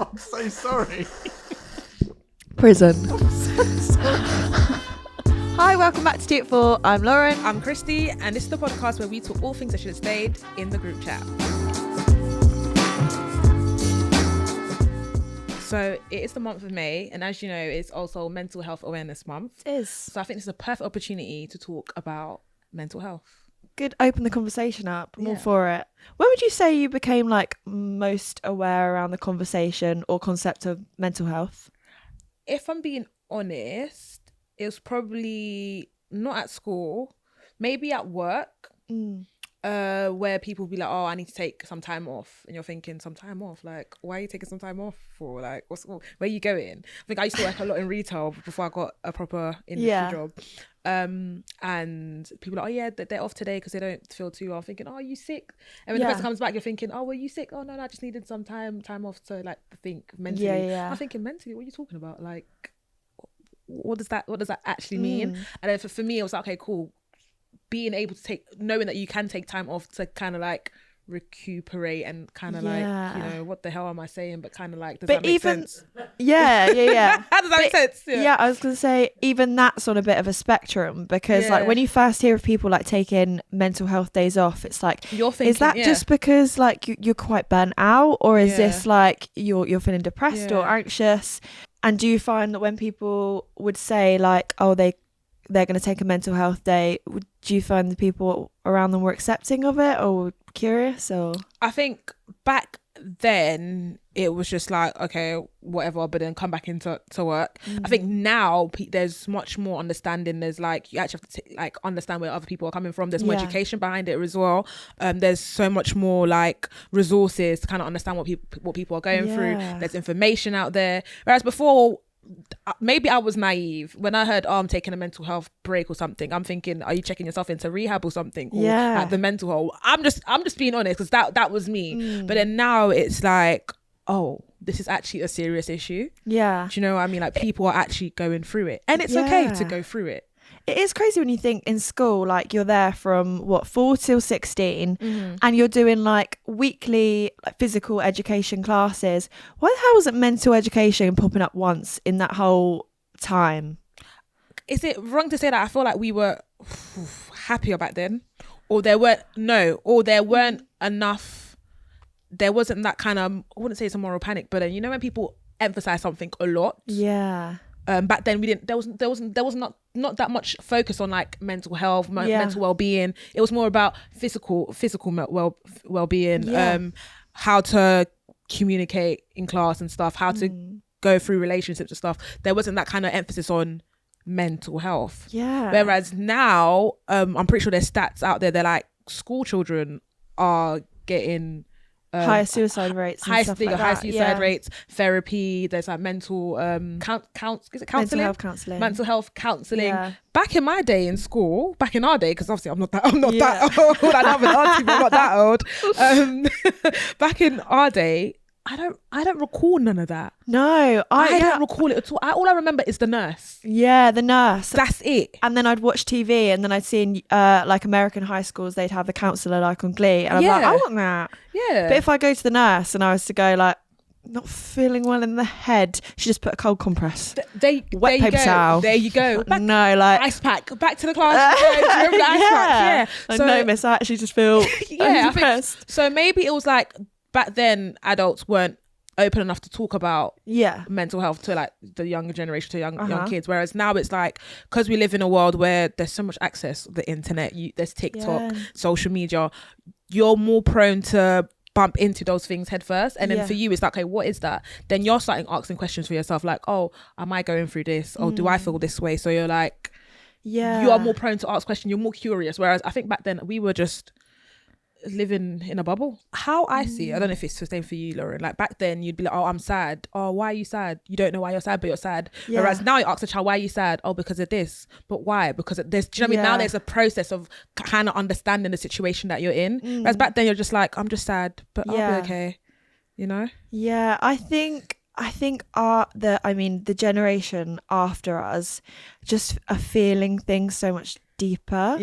I'm so sorry. Prison. I'm so sorry. Hi, welcome back to Tea at 4. I'm Lauren. I'm Christie, and this is the podcast where we talk all things that should have stayed in the group chat. So it is the month of May, and as you know, it's also Mental Health Awareness Month. It is. So I think this is a perfect opportunity to talk about mental health. Good, open the conversation up. I'm all Yeah. for it. When would you say you became like most aware around the conversation or concept of mental health? If I'm being honest, it was probably not at school, maybe at work. Where people be like, oh, I need to take some time off, and you're thinking, some time off, like, why are you taking some time off for? Like, where are you going? I think I used to work a lot in retail before I got a proper industry job, and people are like, oh yeah, they're off today because they don't feel too well. I'm thinking, oh, are you sick? And when the person comes back, you're thinking, oh, were you sick? Oh no, I just needed some time off to like think mentally. I'm thinking, mentally, what are you talking about? Like, what does that actually mean? And then for me, it was like, okay, cool. Being able to knowing that you can take time off to kind of like recuperate and kind of like, you know, what the hell am I saying? But kind of like, does that make sense? Yeah. How does that make sense? Yeah, I was going to say, even that's on a bit of a spectrum because like when you first hear of people like taking mental health days off, it's like, you're thinking, is that just because like you're quite burnt out, or is this like you're feeling depressed or anxious? And do you find that when people would say like, oh, they're going to take a mental health day, do you find the people around them were accepting of it or curious? Or I think back then it was just like, okay, whatever, but then come back into work. I think now there's much more understanding. There's like, you actually have to like understand where other people are coming from. There's more education behind it as well. There's so much more like resources to kind of understand what people are going through. There's information out there, whereas before, maybe I was naive when I heard, oh, I'm taking a mental health break or something. I'm thinking, are you checking yourself into rehab or something, or at the mental health? I'm just being honest, because that was me. But then now it's like, oh, this is actually a serious issue. Do you know what I mean? Like, people are actually going through it, and it's okay to go through it. It is crazy when you think in school, like you're there from 4 till 16 and you're doing like weekly like, physical education classes. Why the hell wasn't mental education popping up once in that whole time? Is it wrong to say that I feel like we were happier back then, or there weren't enough, there wasn't that kind of, I wouldn't say it's a moral panic, but then, you know, when people emphasize something a lot, back then we didn't, there was not that much focus on like mental health, mental well-being. It was more about physical well-being, how to communicate in class and stuff, how to go through relationships and stuff. There wasn't that kind of emphasis on mental health. Whereas now, I'm pretty sure there's stats out there, they're like school children are getting higher suicide rates, high suicide rates, therapy. There's like mental mental health counselling. Mental health counselling. Back in my day in school, back in our day, because obviously I'm not that old. I have an auntie, but I'm not that old. Back in our day, I don't recall none of that. No, I don't recall it at all. All I remember is the nurse. Yeah, the nurse. That's it. And then I'd watch TV, and then I'd see like American high schools, they'd have the counsellor like on Glee, and I'm like, I want that. But if I go to the nurse and I was to go like, not feeling well in the head, she just put a cold compress, wet paper towel. There you go. Ice pack. Back to the class. Remember the ice pack? I know, miss. I actually just feel depressed. So maybe it was like, back then adults weren't open enough to talk about mental health to like the younger generation, to young kids, whereas now it's like, because we live in a world where there's so much access, the internet, there's TikTok, social media, you're more prone to bump into those things head first, and then for you it's like, okay, what is that? Then you're starting asking questions for yourself, like, oh, am I going through this, or do I feel this way? So you're like, you are more prone to ask questions, you're more curious, whereas I think back then we were just living in a bubble. How I see it, I don't know if it's the same for you, Lauren, like back then you'd be like, oh, I'm sad. Oh, why are you sad? You don't know why you're sad, but you're sad. Whereas now you ask a child, why are you sad? Oh, because of this. But why? Because of this. Do you know what I mean? Now there's a process of kind of understanding the situation that you're in. Whereas back then you're just like, I'm just sad, but I'll be okay, you know? I think the generation after us just are feeling things so much deeper.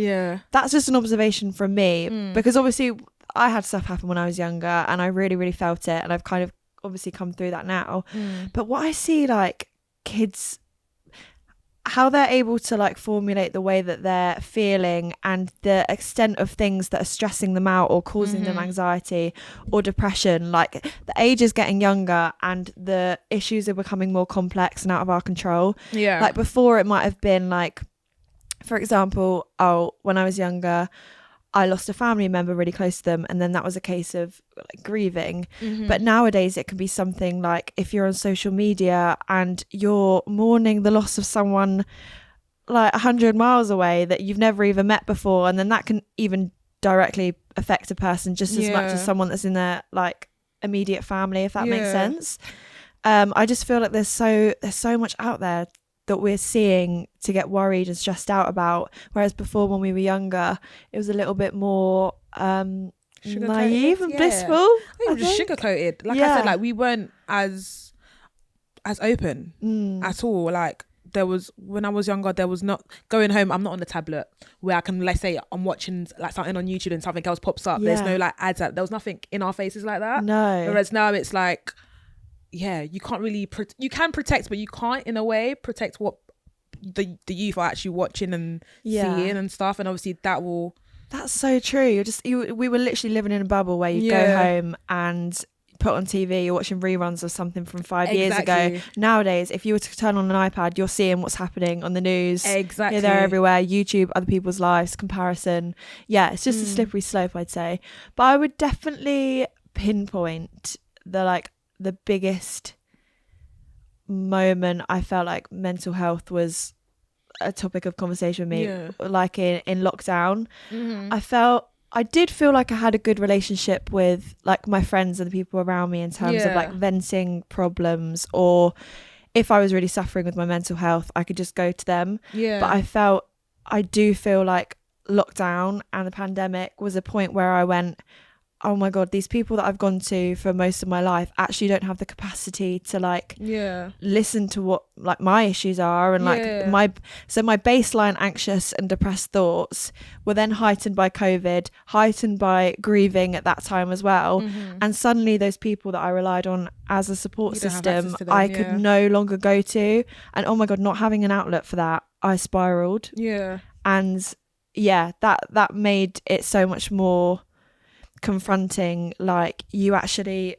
That's just an observation from me, because obviously I had stuff happen when I was younger and I really, really felt it, and I've kind of obviously come through that now. But what I see, like, kids, how they're able to like formulate the way that they're feeling and the extent of things that are stressing them out or causing them anxiety or depression, like the age is getting younger and the issues are becoming more complex and out of our control. Like before it might have been like, for example, when I was younger, I lost a family member really close to them, and then that was a case of like grieving. But nowadays it can be something like if you're on social media and you're mourning the loss of someone like 100 miles away that you've never even met before, and then that can even directly affect a person just as much as someone that's in their like immediate family, if that makes sense. I just feel like there's so much out there that we're seeing to get worried and stressed out about, whereas before when we were younger it was a little bit more naive and blissful. I think it was just sugar coated, like I said, like we weren't as open at all. Like there was, when I was younger, there was not going home, I'm not on the tablet where I can, let's say I'm watching like something on YouTube and something else pops up, there's no like ads, there was nothing in our faces like that. Whereas now it's like, you can't really you can protect, but you can't in a way protect what the youth are actually watching and seeing and stuff. And obviously that's so true. We were literally living in a bubble where you go home and put on TV, you're watching reruns of something from 5 years ago. Nowadays, if you were to turn on an iPad, you're seeing what's happening on the news. They're everywhere. YouTube, other people's lives, comparison. It's just a slippery slope, I'd say. But I would definitely pinpoint the biggest moment I felt like mental health was a topic of conversation with me, like in lockdown. I did feel like I had a good relationship with like my friends and the people around me in terms of like venting problems, or if I was really suffering with my mental health, I could just go to them. But I do feel like lockdown and the pandemic was a point where I went, oh my God, these people that I've gone to for most of my life actually don't have the capacity to like listen to what like my issues are, and like my baseline anxious and depressed thoughts were then heightened by COVID, heightened by grieving at that time as well. And suddenly those people that I relied on as a support system I could no longer go to, and oh my God, not having an outlet for that, I spiraled. And that made it so much more confronting. Like, you actually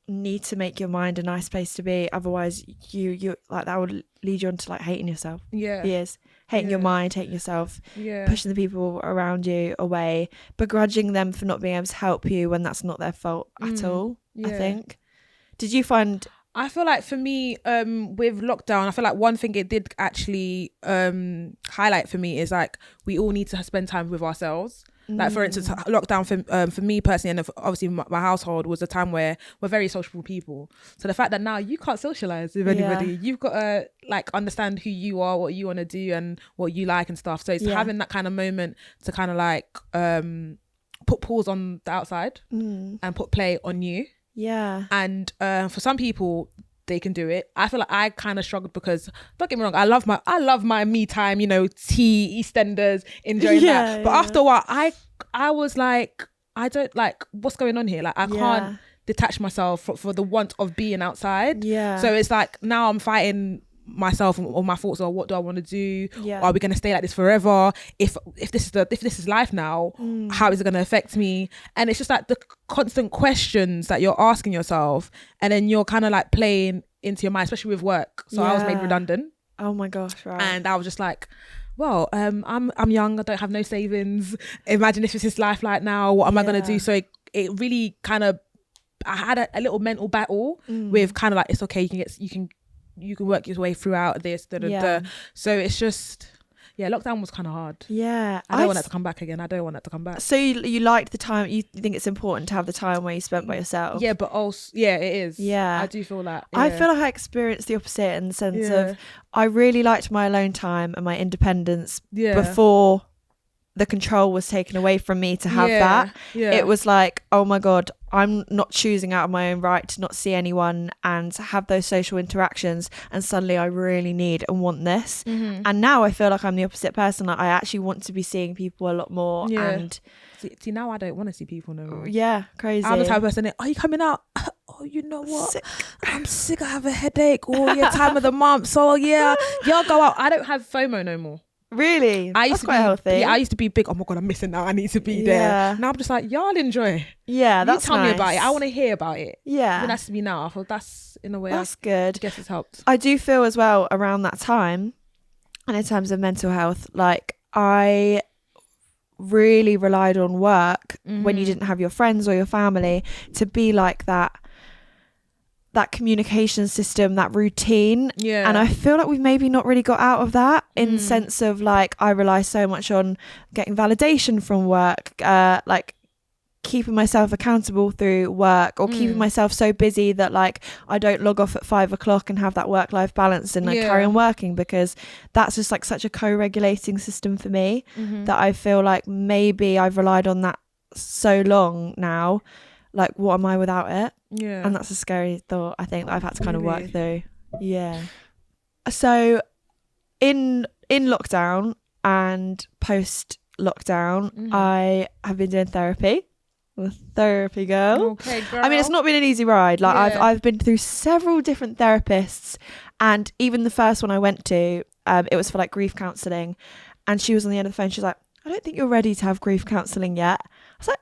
need to make your mind a nice place to be, otherwise you like that would lead you on to like hating yourself. Hating your mind, hating yourself, pushing the people around you away, begrudging them for not being able to help you when that's not their fault at all. I think, did you find, I feel like for me, with lockdown, I feel like one thing it did actually highlight for me is like we all need to spend time with ourselves. Like, for instance, lockdown for me personally, and obviously my household, was a time where we're very sociable people. So the fact that now you can't socialize with anybody, you've got to like understand who you are, what you want to do and what you like and stuff. So it's having that kind of moment to kind of like put pause on the outside and put play on you. And for some people, they can do it. I feel like I kind of struggled because, don't get me wrong, I love my me time, you know, tea, EastEnders, enjoying that. But after a while, I was like, I don't like what's going on here. Like, I can't detach myself for the want of being outside. So it's like now I'm fighting myself or my thoughts, or what do I want to do? Are we going to stay like this forever? If this is life now, how is it going to affect me? And it's just like the constant questions that you're asking yourself, and then you're kind of like playing into your mind, especially with work. So I was made redundant. Oh my gosh, right. And I was just like, well, I'm young, I don't have no savings. Imagine if it's this life like now, what am I going to do? So it really kind of, I had a little mental battle with kind of like, it's okay, you can work your way throughout this. So it's just, lockdown was kind of hard. I don't want that to come back again. I don't want that to come back. So you liked the time, you think it's important to have the time where you spent by yourself? But also, it is. I do feel that. I feel like I experienced the opposite in the sense of I really liked my alone time and my independence before the control was taken away from me to have that. It was like, oh my God, I'm not choosing out of my own right to not see anyone and have those social interactions, and suddenly I really need and want this. And now I feel like I'm the opposite person. Like, I actually want to be seeing people a lot more. And see, now I don't want to see people no more. Crazy. I'm the type of person that, are you coming out? Oh oh, you know what? I'm sick. I have a headache. Or time of the month. So yeah, y'all go out. I don't have FOMO no more. Really? That's quite healthy. Yeah, I used to be big. Oh my God, I'm missing out. I need to be there. Now I'm just like, y'all enjoy. Yeah, that's tell me about it. I want to hear about it. Yeah. That's me now. I thought that's in a way. That's good. I guess it's helped. I do feel as well around that time, and in terms of mental health, like I really relied on work when you didn't have your friends or your family to be like that communication system, that routine. Yeah. And I feel like we've maybe not really got out of that in sense of like, I rely so much on getting validation from work, like keeping myself accountable through work, or keeping myself so busy that like I don't log off at 5 o'clock and have that work-life balance and like carry on working, because that's just like such a co-regulating system for me that I feel like maybe I've relied on that so long now. Like, what am I without it? Yeah. And that's a scary thought, I think, that I've had to kind of work through. Yeah. So in lockdown and post lockdown, I have been doing therapy. I'm a therapy girl. Okay, girl. I mean, it's not been an easy ride. Like I've been through several different therapists, and even the first one I went to, it was for like grief counselling, and she was on the end of the phone. She's like, I don't think you're ready to have grief counselling yet. I was like,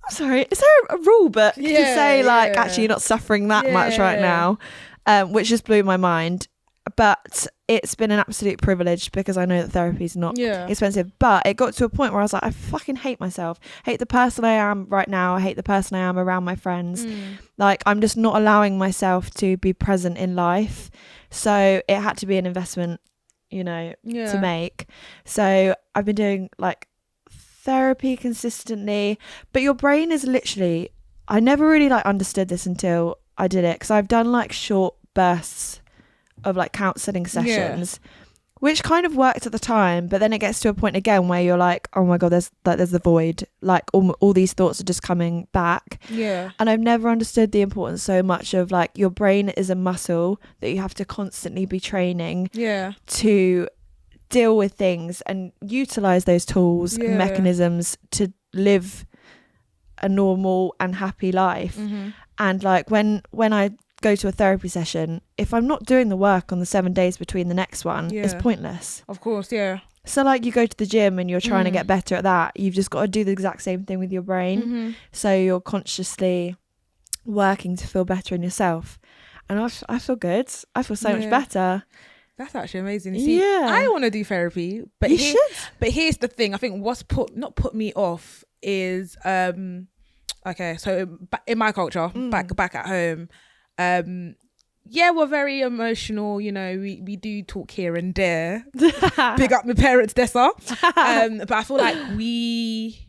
I'm sorry, is there a rule book to say like actually you're not suffering that much right now? Which just blew my mind. But it's been an absolute privilege, because I know that therapy is not expensive. But it got to a point where I was like, I fucking hate myself. I hate the person I am right now. I hate the person I am around my friends. Like, I'm just not allowing myself to be present in life. So it had to be an investment, you know, to make. So I've been doing like therapy consistently. But your brain is literally, I never really like understood this until I did it, because I've done like short bursts of like counselling sessions, which kind of worked at the time, but then it gets to a point again where you're like, oh my God, there's the void, like all these thoughts are just coming back. And I've never understood the importance so much of like, your brain is a muscle that you have to constantly be training to deal with things and utilize those tools and mechanisms to live a normal and happy life. And like when I go to a therapy session, if I'm not doing the work on the 7 days between the next one, it's pointless. Of course, So like, you go to the gym and you're trying to get better at that, you've just got to do the exact same thing with your brain. So you're consciously working to feel better in yourself. And I feel good. I feel so much better. That's actually amazing. You see, I want to do therapy, but But here's the thing. I think what's not put me off is okay. So in my culture, back at home, we're very emotional. You know, we do talk here and there. Big up my parents, Dessa. But I feel like we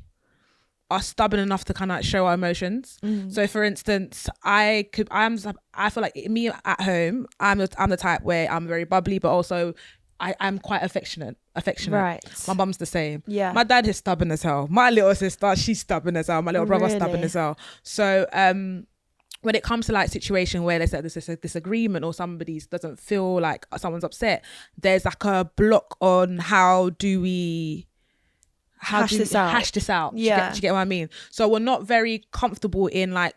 are stubborn enough to kind of like show our emotions. So for instance, I feel like me at home, I'm the type where I'm very bubbly, but also I'm quite affectionate. Right. My mum's the same. Yeah. My dad is stubborn as hell. My little sister, she's stubborn as hell. My little brother's stubborn as hell. So when it comes to like situation where there's a disagreement or somebody doesn't feel like someone's upset, there's like a block on how do we hash this out. Do you get what I mean? So we're not very comfortable in like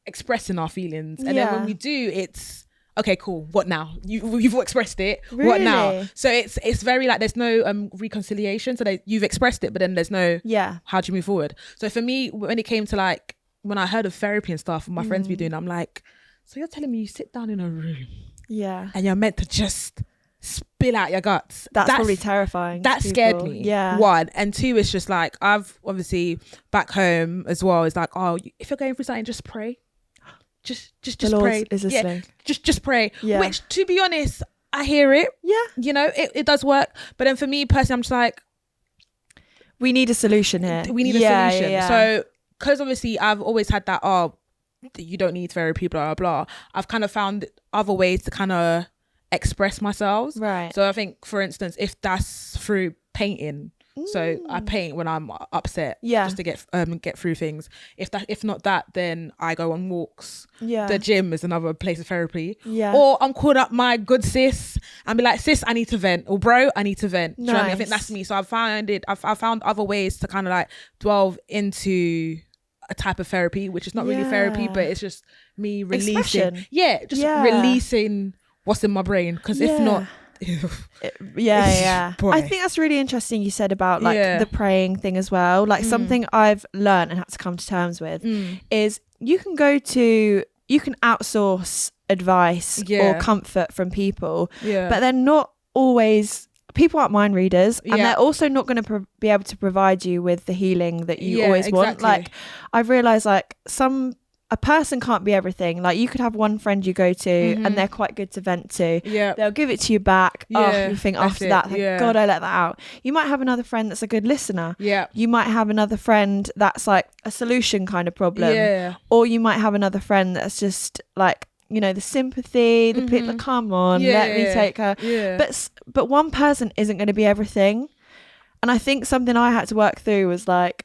expressing our feelings, and then when we do, it's okay, cool, what now? You've expressed it. Really? What now? So it's very like there's no reconciliation. So you've expressed it, but then there's no how do you move forward? So for me, when it came to like, when I heard of therapy and stuff, my friends be doing, I'm like, so you're telling me you sit down in a room, and you're meant to just spill out your guts? That's probably terrifying. That scared me. Yeah. One, and two, it's just like, I've obviously back home as well. It's like, oh, if you're going through something, just pray. Just pray. Just pray. Yeah. Which, to be honest, I hear it. Yeah. You know, it does work. But then for me personally, I'm just like, we need a solution here. We need a solution. Yeah. So, because obviously I've always had that, you don't need therapy, blah, blah, blah. I've kind of found other ways to kind of express myself. Right. So I think, for instance, if that's through painting, so I paint when I'm upset, just to get through things. If not that, then I go on walks. Yeah. The gym is another place of therapy. Yeah. Or I'm calling up my good sis and be like, sis, I need to vent, or bro, I need to vent. Nice. Do you know what I mean? I think that's me. So I've found other ways to kind of like delve into a type of therapy, which is not really therapy, but it's just me releasing. Expression. Releasing what's in my brain. Because if not, I think that's really interesting you said about like the praying thing as well. Like something I've learned and had to come to terms with is you can outsource advice or comfort from people, but they're not always, people aren't mind readers, and they're also not going to be able to provide you with the healing that you always want. Like I've realized like a person can't be everything. Like you could have one friend you go to and they're quite good to vent to. They'll give it to you back. You think after that, thank God I let that out. You might have another friend that's a good listener. You might have another friend that's like a solution kind of problem. Or you might have another friend that's just like, you know, the sympathy, the people, come on, let me take her. But one person isn't going to be everything. And I think something I had to work through was like,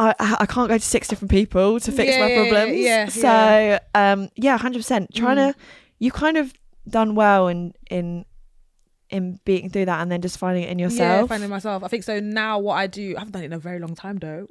I can't go to 6 different people to fix my problems. So 100%. Trying to, you kind of done well in beating through that and then just finding it in yourself. Yeah, finding myself. I think so. Now what I do, I haven't done it in a very long time though.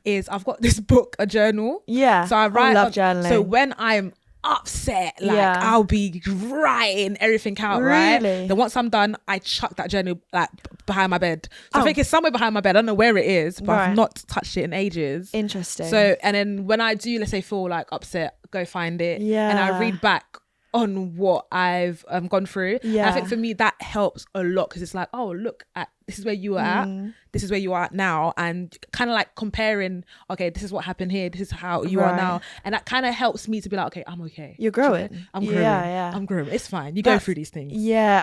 Is I've got this book, a journal. So I write. I love journaling. So when I'm upset, like I'll be writing everything out, right? Then once I'm done, I chuck that journal like behind my bed. So I think it's somewhere behind my bed. I don't know where it is, but I've not touched it in ages. Interesting. So, and then when I do, let's say, feel like upset, go find it, and I read back on what I've gone through. And I think for me that helps a lot, because it's like, oh, look at, this is where you were at, this is where you are now, and kind of like comparing, okay, this is what happened here, this is how you are now, and that kind of helps me to be like, okay, I'm okay, you're growing. I'm growing. I'm growing, it's fine, go through these things.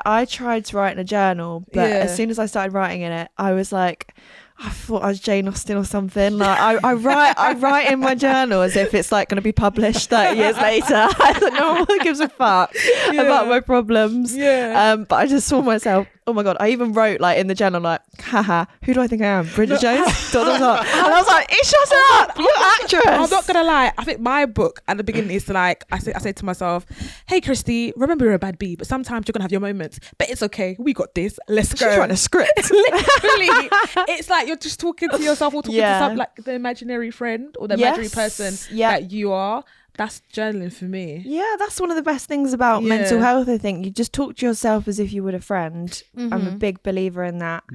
I tried to write in a journal, but as soon as I started writing in it, I was like, I thought I was Jane Austen or something. Like I write in my journal as if it's like going to be published 30 years later. I don't know, no one gives a fuck about my problems. But I just saw myself, oh my God, I even wrote like in the journal like, haha, who do I think I am? Bridget Jones? And I was like, shut up, you're actress. I'm not gonna lie, I think my book at the beginning is like, I say to myself, hey Christy, remember you're a bad bee, but sometimes you're gonna have your moments, but it's okay, we got this, let's go. She's writing a script. Literally, it's like you're just talking to yourself or talking to some, like the imaginary friend or the imaginary person that you are. That's journaling for me. That's one of the best things about mental health, I think. You just talk to yourself as if you would a friend. I'm a big believer in that.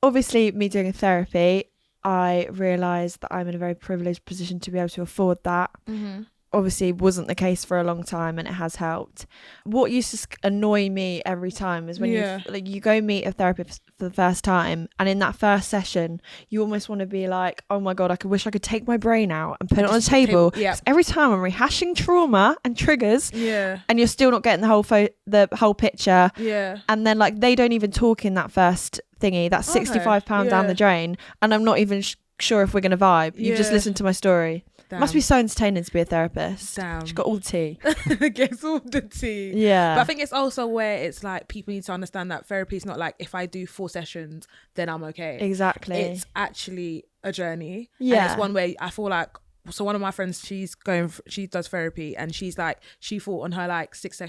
Obviously, me doing a therapy, I realised that I'm in a very privileged position to be able to afford that. Obviously wasn't the case for a long time, and it has helped. What used to annoy me every time is when you go meet a therapist for the first time, and in that first session you almost want to be like, oh my God, I wish I could take my brain out and put it on the table. Every time I'm rehashing trauma and triggers, and you're still not getting the whole picture, and then like they don't even talk in that first thingy. That's £65 down the drain, and I'm not even sure if we're gonna vibe. You've just listened to my story. Damn. Must be so entertaining to be a therapist. She's got all the tea. Gets all the tea. But I think it's also where it's like people need to understand that therapy is not like, if I do 4 sessions then I'm okay. Exactly. It's actually a journey. And it's one way I feel like, so one of my friends, she does therapy, and she's like, she thought on her like sixth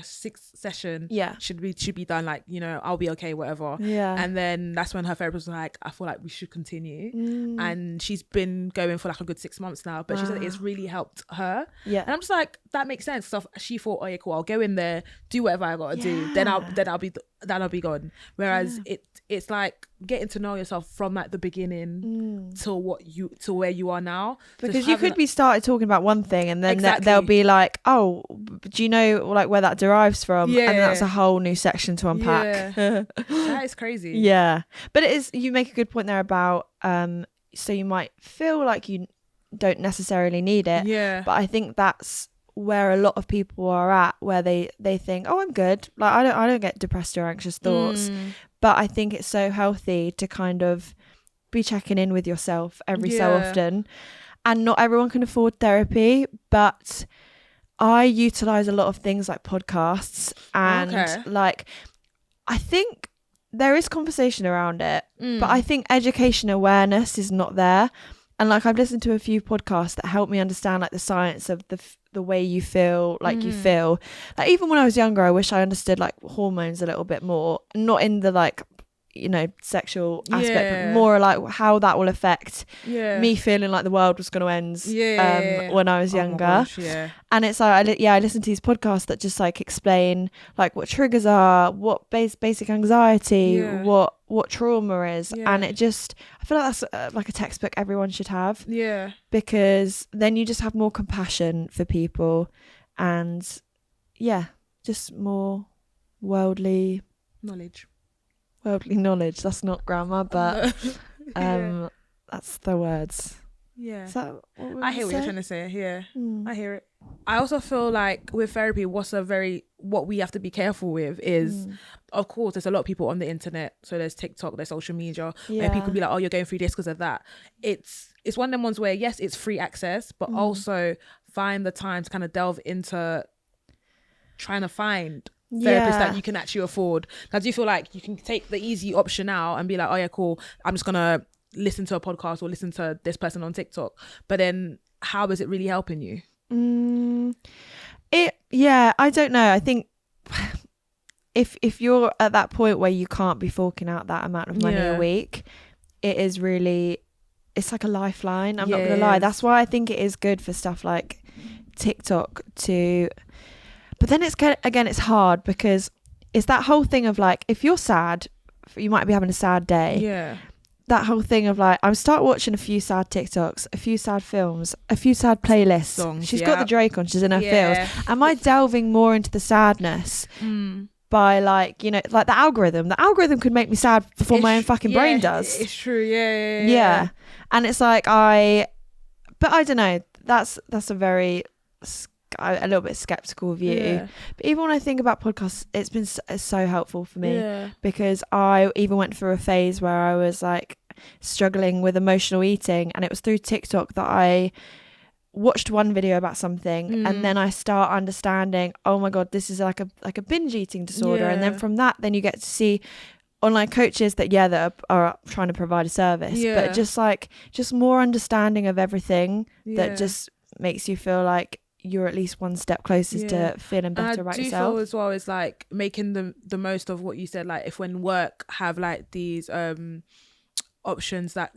session should be done, like, you know, I'll be okay, whatever. And then that's when her therapist was like, I feel like we should continue. And she's been going for like a good 6 months now, but she said it's really helped her. And I'm just like, that makes sense. So she thought, oh yeah, cool, I'll go in there, do whatever I gotta do, then I'll be gone. Whereas it's like getting to know yourself from like the beginning to where you are now, because you could be started talking about one thing, and then they'll be like, oh, do you know like where that derives from? And that's a whole new section to unpack. That is crazy. But it is, you make a good point there about so you might feel like you don't necessarily need it, but I think that's where a lot of people are at, where they think, oh, I'm good, like I don't get depressed or anxious thoughts. But I think it's so healthy to kind of be checking in with yourself every so often. And not everyone can afford therapy, but I utilize a lot of things like podcasts, and like, I think there is conversation around it, but I think education awareness is not there. And like, I've listened to a few podcasts that help me understand like the science of the way you feel, like you feel. Like even when I was younger, I wish I understood like hormones a little bit more, not in the like, sexual aspect, but more like how that will affect me feeling like the world was going to end when I was younger. Gosh, and it's like I listen to these podcasts that just like explain like what triggers are, what basic anxiety, what trauma is, and it just, I feel like that's like a textbook everyone should have, because then you just have more compassion for people, and just more worldly knowledge. That's not grammar, but that's the words. Yeah. I hear what you're trying to say. Yeah. I hear it. I also feel like with therapy, what we have to be careful with is, of course, there's a lot of people on the internet. So there's TikTok, there's social media, where people be like, oh, you're going through this because of that. It's one of them ones where, yes, it's free access, but also find the time to kind of delve into trying to find therapists that you can actually afford. Because you feel like you can take the easy option out and be like, oh yeah, cool, I'm just gonna listen to a podcast or listen to this person on TikTok, but then how is it really helping you? I don't know. I think if you're at that point where you can't be forking out that amount of money a week, it's like a lifeline. I'm not gonna lie. That's why I think it is good for stuff like TikTok to. But then it's hard, because it's that whole thing of like, if you're sad, you might be having a sad day. Yeah. That whole thing of like, I start watching a few sad TikToks, a few sad films, a few sad playlists. Songs, she's got the Drake on, she's in her feels. Am I delving more into the sadness by like, like the algorithm? The algorithm could make me sad before my own fucking brain does. It's true. Yeah. And it's like, but I don't know. That's a little bit skeptical view, but even when I think about podcasts, it's so helpful for me, because I even went through a phase where I was like struggling with emotional eating, and it was through TikTok that I watched one video about something, and then I start understanding, oh my god, this is like a binge eating disorder, and then from that, then you get to see online coaches that are trying to provide a service, but just more understanding of everything that just makes you feel like you're at least one step closer to feeling better about yourself. I do feel as well is like making the most of what you said, like if when work have like these options that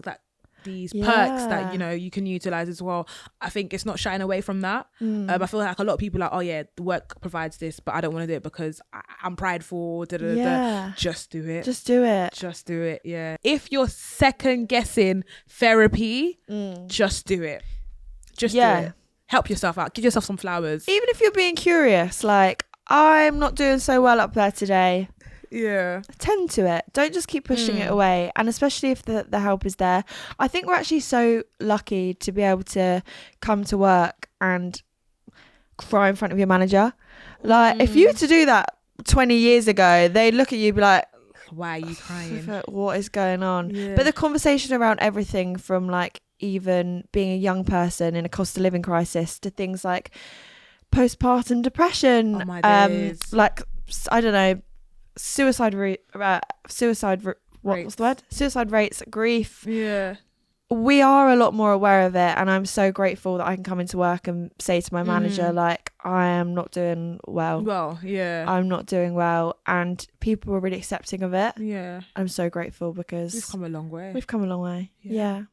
these perks that you can utilize as well. I think it's not shying away from that. I feel like a lot of people are like, oh yeah, the work provides this, but I don't want to do it because I'm prideful. Just do it. Yeah. If you're second guessing therapy, just do it. Do it. Help yourself out. Give yourself some flowers. Even if you're being curious, like, I'm not doing so well up there today. Yeah. Attend to it. Don't just keep pushing it away. And especially if the help is there. I think we're actually so lucky to be able to come to work and cry in front of your manager. Like, if you were to do that 20 years ago, they'd look at you and be like, why are you crying? What is going on? Yeah. But the conversation around everything from like, even being a young person in a cost of living crisis to things like postpartum depression, like, I don't know, suicide rates, grief. Yeah. We are a lot more aware of it, and I'm so grateful that I can come into work and say to my manager, like, I am not doing well. I'm not doing well, and people are really accepting of it. Yeah. I'm so grateful because we've come a long way. Yeah.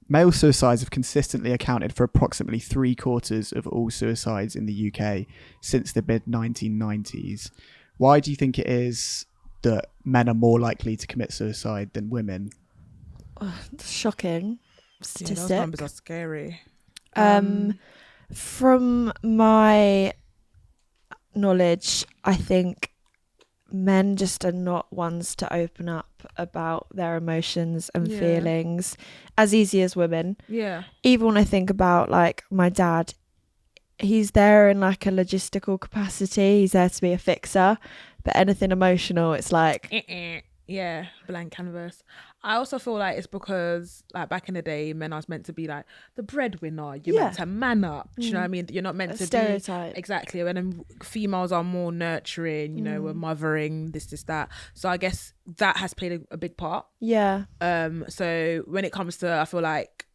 Male suicides have consistently accounted for approximately 3/4 of all suicides in the UK since the mid-1990s. Why do you think it is that men are more likely to commit suicide than women? Shocking statistic. Those numbers are scary. From my knowledge, I think men just are not ones to open up about their emotions and feelings as easy as women. Yeah. Even when I think about like my dad, he's there in like a logistical capacity. He's there to be a fixer, but anything emotional, it's like blank canvas. I also feel like it's because like back in the day, men are meant to be like the breadwinner. You're meant to man up. Do you know what I mean? You're not meant to stereotype. Exactly. And then females are more nurturing. We're mothering this, that. So I guess that has played a big part. Yeah. So when it comes to, I feel like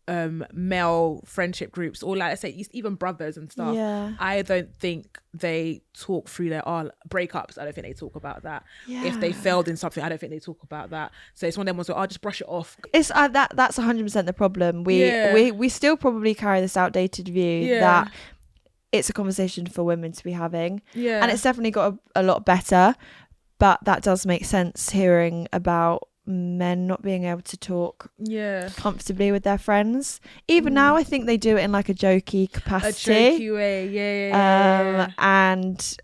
male friendship groups, or like I say, even brothers and stuff, I don't think they talk through their breakups. I don't think they talk about that. If they failed in something, I don't think they talk about that. So it's one of them ones where I'll just brush it off. It's that's 100% the problem. We still probably carry this outdated view that it's a conversation for women to be having, and it's definitely got a lot better, but that does make sense hearing about men not being able to talk comfortably with their friends. Even now, I think they do it in like a jokey capacity. A jokey way, and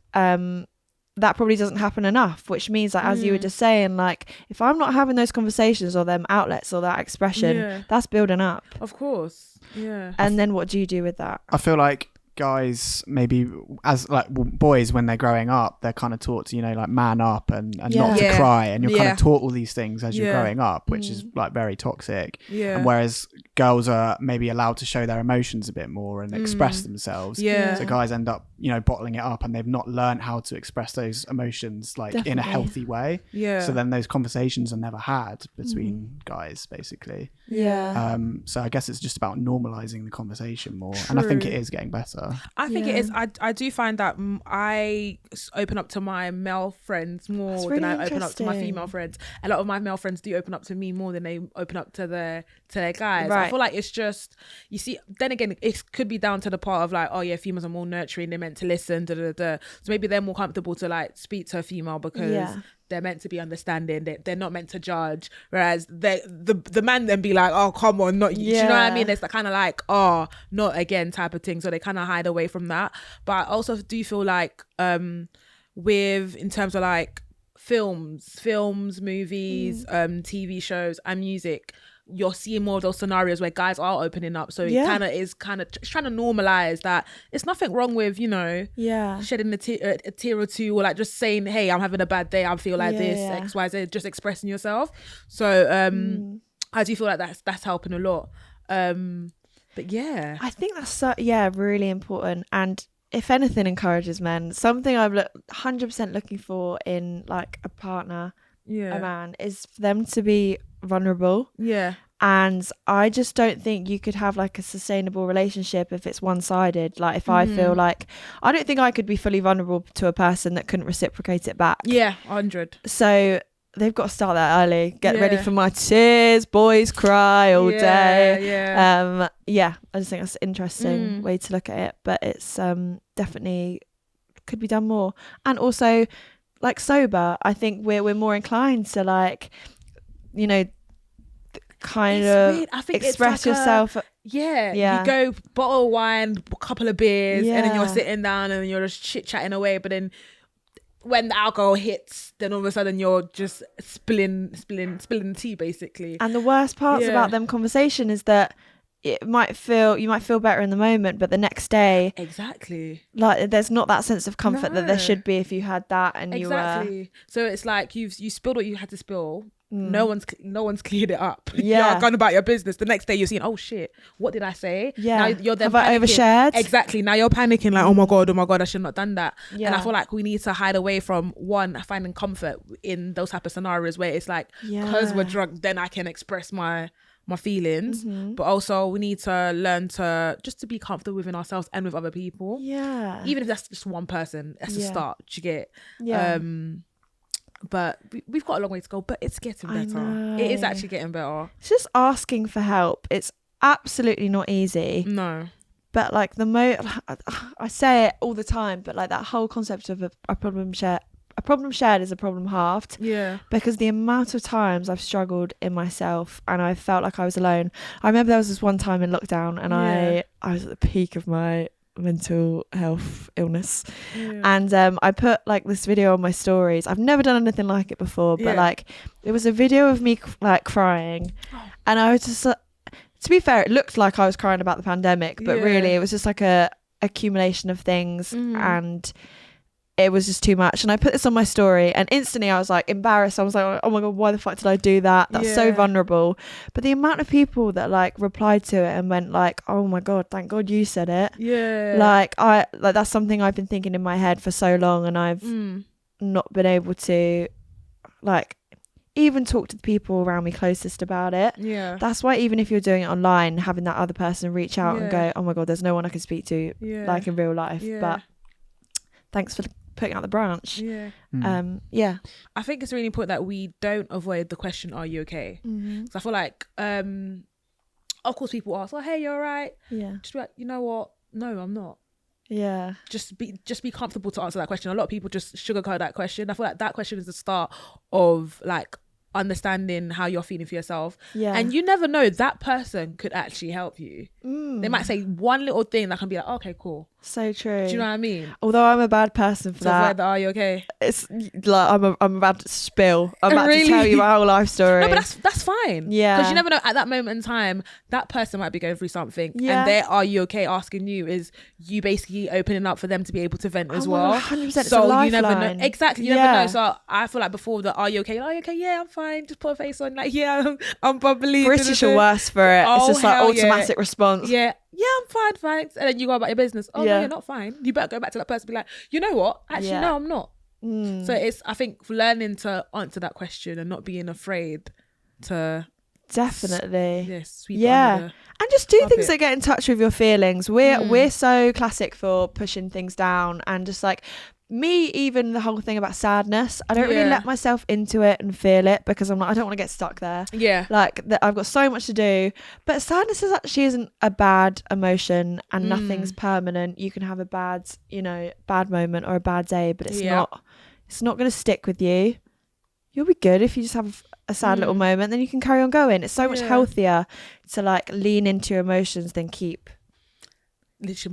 that probably doesn't happen enough, which means that, as you were just saying, like if I'm not having those conversations or them outlets or that expression, that's building up. Of course, And then what do you do with that? I feel like guys, maybe as like boys, when they're growing up, they're kind of taught to, like man up and not to cry, and you're kind of taught all these things as you're growing up, which is like very toxic. And whereas girls are maybe allowed to show their emotions a bit more and express themselves, so guys end up bottling it up, and they've not learned how to express those emotions like in a healthy way. So then those conversations are never had between guys, basically. So I guess it's just about normalizing the conversation more. And I think it is getting better. I think it is. I do find that I open up to my male friends more than I open up to my female friends. A lot of my male friends do open up to me more than they open up to their guys. I feel like it's just, you see, then again, it could be down to the part of like, oh yeah, females are more nurturing, they're meant to listen, so maybe they're more comfortable to like speak to a female because they're meant to be understanding, they're not meant to judge, whereas the man then be like, oh come on, not you. Do you know what I mean? It's the kind of like, oh, not again type of thing, so they kind of hide away from that. But I also do feel like with, in terms of like films, movies, TV shows and music, you're seeing more of those scenarios where guys are opening up. So it kind of trying to normalize that it's nothing wrong with, shedding a tear or two, or like just saying, hey, I'm having a bad day, I feel like this, X, Y, Z, just expressing yourself. So I do feel like that's helping a lot. But yeah, I think that's really important, and if anything encourages men. Something I've 100% looking for in like a partner, a man, is for them to be vulnerable. And I just don't think you could have like a sustainable relationship if it's one-sided. Like if I feel like, I don't think I could be fully vulnerable to a person that couldn't reciprocate it back. 100. So they've got to start that early. Get ready for my tears. Boys cry all day. I just think that's an interesting way to look at it. But it's definitely could be done more. And also, like sober, I think we're more inclined to like, kind of I think express like yourself. You go bottle of wine, a couple of beers, and then you're sitting down and you're just chit chatting away. But then when the alcohol hits, then all of a sudden you're just spilling tea, basically. And the worst parts about them conversation is that you might feel better in the moment, but the next day, like there's not that sense of comfort that there should be if you had that and you were. So it's like you spilled what you had to spill. No one's cleared it up. You're gone about your business. The next day you're seeing, oh shit, what did I say? Now you're then have I overshared? Exactly. Now you're panicking like, oh my god, I should not have done that. And I feel like we need to hide away from finding comfort in those type of scenarios where it's like, because we're drunk, then I can express my feelings. But also we need to learn to be comfortable within ourselves and with other people. Even if that's just one person, that's a start. You get but we've got a long way to go, but it's getting better. It is actually getting better. It's just asking for help. It's absolutely not easy. No. But like I say it all the time, but like that whole concept of a problem shared is a problem halved. Because the amount of times I've struggled in myself and I felt like I was alone. I remember there was this one time in lockdown and I was at the peak of my mental health illness, and I put like this video on my stories. I've never done anything like it before, but like it was a video of me like crying, and I was just to be fair, it looked like I was crying about the pandemic, but really it was just like a accumulation of things, and it was just too much. And I put this on my story and instantly I was like embarrassed. I was like, oh my god, why the fuck did I do that? That's so vulnerable. But the amount of people that like replied to it and went like, oh my god, thank god you said it. Like that's something I've been thinking in my head for so long, and I've not been able to like even talk to the people around me closest about it. Yeah. That's why even if you're doing it online, having that other person reach out and go, oh my God, there's no one I can speak to like in real life. But thanks for putting out the branch. Yeah. Yeah. I think it's really important that we don't avoid the question, are you okay? So I feel like, of course people ask, oh, hey, you're all right? Yeah. Just be like, you know what? No, I'm not. Yeah. Just be comfortable to answer that question. A lot of people just sugarcoat that question. I feel like that question is the start of like understanding how you're feeling for yourself. Yeah. And you never know, that person could actually help you. They might say one little thing that can be like, okay, cool. So true. Do you know what I mean? Although I'm a bad person for that. Are you okay? It's like I'm about to spill. I'm about to tell you my whole life story. No, but that's fine. Yeah. Because you never know, at that moment in time, that person might be going through something. Yeah. And their are you okay asking you is you basically opening up for them to be able to vent as well. 100%. So it's a lifeline. you never know. Exactly. You never know. So I feel like before the are you okay? Are you okay? Yeah, I'm fine. Just put a face on. Like, yeah, I'm bubbly. British are worse for it. It's just like automatic response. Yeah. Yeah, I'm fine, thanks. And then you go about your business. Oh, no, you're not fine. You better go back to that person and be like, you know what? Actually, no, I'm not. So it's, I think, learning to answer that question and not being afraid to... Definitely. Sweep it under the and just do carpet. things that get in touch with your feelings. We're so classic for pushing things down and just like... Me, even the whole thing about sadness, I don't really let myself into it and feel it because I'm like, I don't want to get stuck there. Yeah. Like, I've got so much to do. But sadness isn't a bad emotion and nothing's permanent. You can have a bad moment or a bad day, but it's not going to stick with you. You'll be good if you just have a sad little moment, then you can carry on going. It's so much healthier to like lean into your emotions than keep...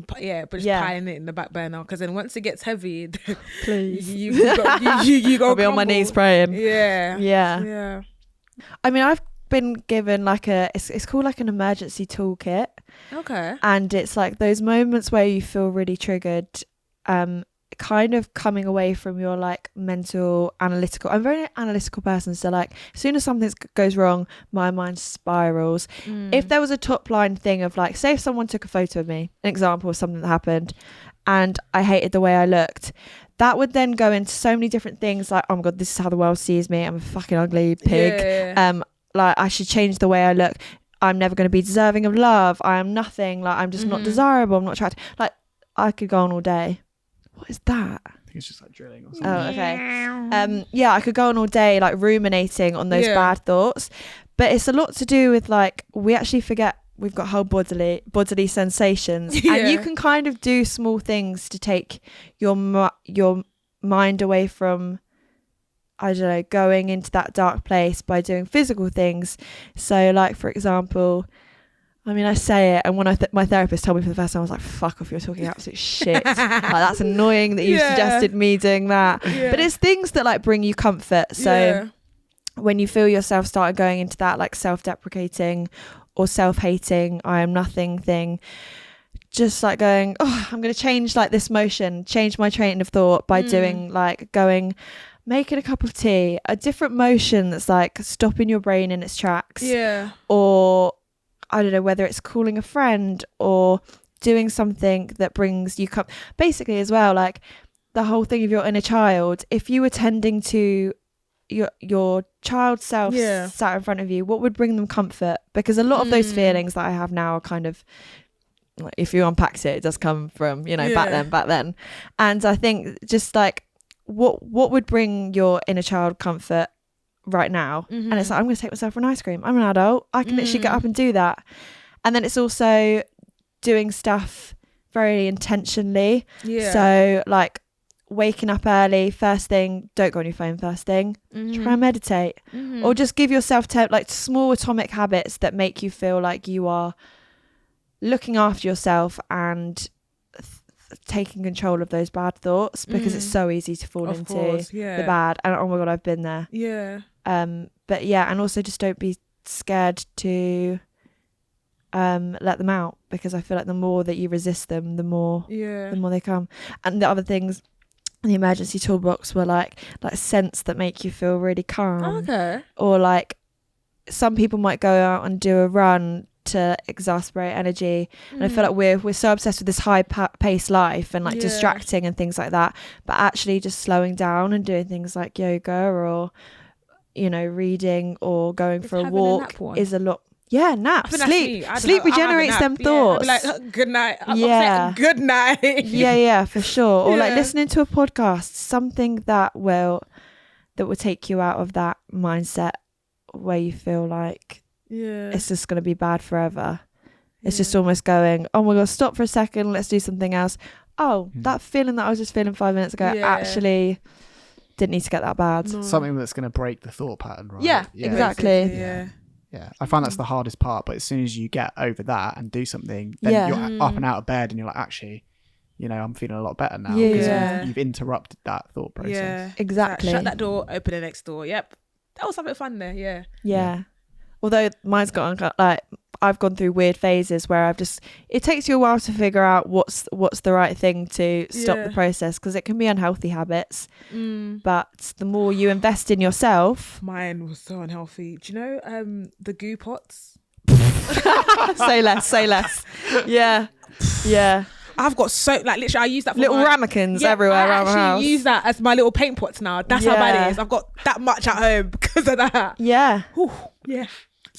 piling it in the back burner, because then once it gets heavy, please, you go I'll be on my knees praying. Yeah. I mean, I've been given like it's called like an emergency toolkit. Okay. And it's like those moments where you feel really triggered, kind of coming away from your like mental analytical. I'm a very analytical person, so like as soon as something goes wrong, my mind spirals. If there was a top line thing of like, say if someone took a photo of me, an example of something that happened, and I hated the way I looked, that would then go into so many different things like, oh my God, this is how the world sees me, I'm a fucking ugly pig. Like I should change the way I look, I'm never going to be deserving of love, I am nothing, like I'm just not desirable, I'm not attractive. Like I could go on all day. What is that? I think it's just like drilling or something. Oh, okay. Yeah, I could go on all day like ruminating on those bad thoughts, but it's a lot to do with like we actually forget we've got whole bodily sensations, and you can kind of do small things to take your mind away from, I don't know, going into that dark place by doing physical things. So like for example, I mean, I say it, and when my therapist told me for the first time, I was like, fuck off, you're talking absolute shit. Like, that's annoying that you suggested me doing that. But it's things that like bring you comfort. So when you feel yourself start going into that like self-deprecating or self-hating, I am nothing thing, just like going, oh, I'm going to change like this motion, change my train of thought by doing like making a cup of tea, a different motion that's like stopping your brain in its tracks. Or I don't know, whether it's calling a friend or doing something that brings you basically as well, like the whole thing of your inner child. If you were tending to your child self sat in front of you, what would bring them comfort? Because a lot of those feelings that I have now are kind of like, if you unpacked it does come from back then. And I think just like what would bring your inner child comfort right now? And it's like, I'm going to take myself for an ice cream, I'm an adult, I can literally get up and do that. And then it's also doing stuff very intentionally, so like waking up early first thing, don't go on your phone first thing, try and meditate, or just give yourself like small atomic habits that make you feel like you are looking after yourself and taking control of those bad thoughts, because it's so easy to fall into the bad. And oh my God, I've been there. But and also just don't be scared to let them out, because I feel like the more that you resist them, the more they come. And the other things in the emergency toolbox were like scents that make you feel really calm. Or like some people might go out and do a run to exasperate energy, and I feel like we're so obsessed with this high paced life and like distracting and things like that, but actually just slowing down and doing things like yoga or reading or going for a walk is a lot. Yeah, nap, sleep. Sleep regenerates them thoughts. I'd be like, good night. Good night. Yeah, for sure. Or like listening to a podcast, something that will take you out of that mindset where you feel like it's just going to be bad forever. It's just almost going, oh my God, stop for a second. Let's do something else. Oh, that feeling that I was just feeling 5 minutes ago actually didn't need to get that bad. No. Something that's going to break the thought pattern, right? Yeah, exactly. Yeah, I find that's the hardest part. But as soon as you get over that and do something, then you're up and out of bed and you're like, actually, I'm feeling a lot better now because you've interrupted that thought process. Yeah, exactly. Shut that door, open the next door. Yep, that was something fun there. Yeah. Although mine's got like, I've gone through weird phases where it takes you a while to figure out what's the right thing to stop the process, because it can be unhealthy habits. But the more you invest in yourself. Mine was so unhealthy. Do you know the goo pots? Say less. Yeah. I've got literally I use that for little ramekins everywhere around my house. I use that as my little paint pots now. That's how bad it is. I've got that much at home because of that. Yeah. Whew, yeah.